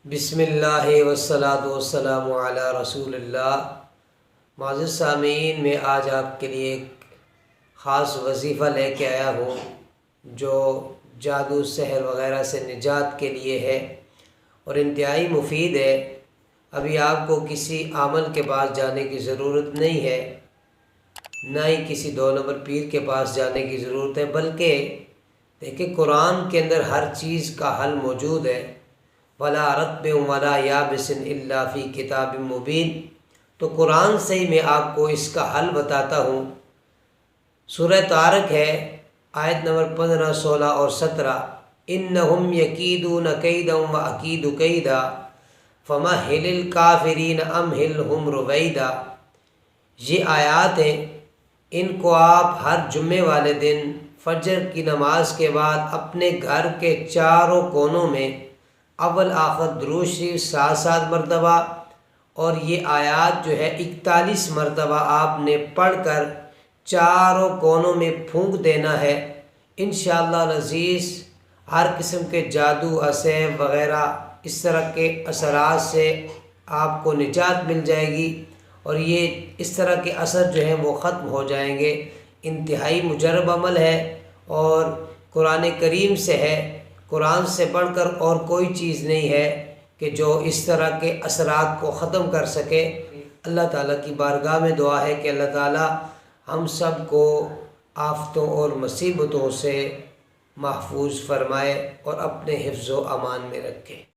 بسم اللہ والصلاۃ والسلام علی رسول اللہ۔ معزز سامعین، میں آج آپ کے لیے ایک خاص وظیفہ لے کے آیا ہوں جو جادو سحر وغیرہ سے نجات کے لیے ہے اور انتہائی مفید ہے۔ ابھی آپ کو کسی عامل کے پاس جانے کی ضرورت نہیں ہے، نہ ہی کسی 2 نمبر پیر کے پاس جانے کی ضرورت ہے، بلکہ دیکھیں قرآن کے اندر ہر چیز کا حل موجود ہے۔ وَلَا رَطْبٍ وَلَا يَابِسٍ إِلَّا فِي كِتَابٍ مُبِينٍ۔ تو قرآن سے ہی میں آپ کو اس کا حل بتاتا ہوں۔ سورہ طارق ہے، آیت نمبر 15، 16 اور 17۔ إِنَّهُمْ يَكِيدُونَ كَيْدًا وَأَكِيدُ كَيْدًا فَمَهِّلِ الْكَافِرِينَ أَمْهِلْهُمْ رُوَيْدًا۔ یہ آیات ہیں، ان کو آپ ہر جمعے والے دن فجر کی نماز کے بعد اپنے گھر کے چاروں کونوں میں اول آخر درود شریف 7 مرتبہ اور یہ آیات جو ہے 41 مرتبہ آپ نے پڑھ کر چاروں کونوں میں پھونک دینا ہے۔ انشاءاللہ العزیز ہر قسم کے جادو، اسحر وغیرہ اس طرح کے اثرات سے آپ کو نجات مل جائے گی اور یہ اس طرح کے اثر جو ہیں وہ ختم ہو جائیں گے۔ انتہائی مجرب عمل ہے اور قرآن کریم سے ہے۔ قرآن سے بڑھ کر اور کوئی چیز نہیں ہے کہ جو اس طرح کے اثرات کو ختم کر سکے۔ اللہ تعالیٰ کی بارگاہ میں دعا ہے کہ اللہ تعالیٰ ہم سب کو آفتوں اور مصیبتوں سے محفوظ فرمائے اور اپنے حفظ و امان میں رکھے۔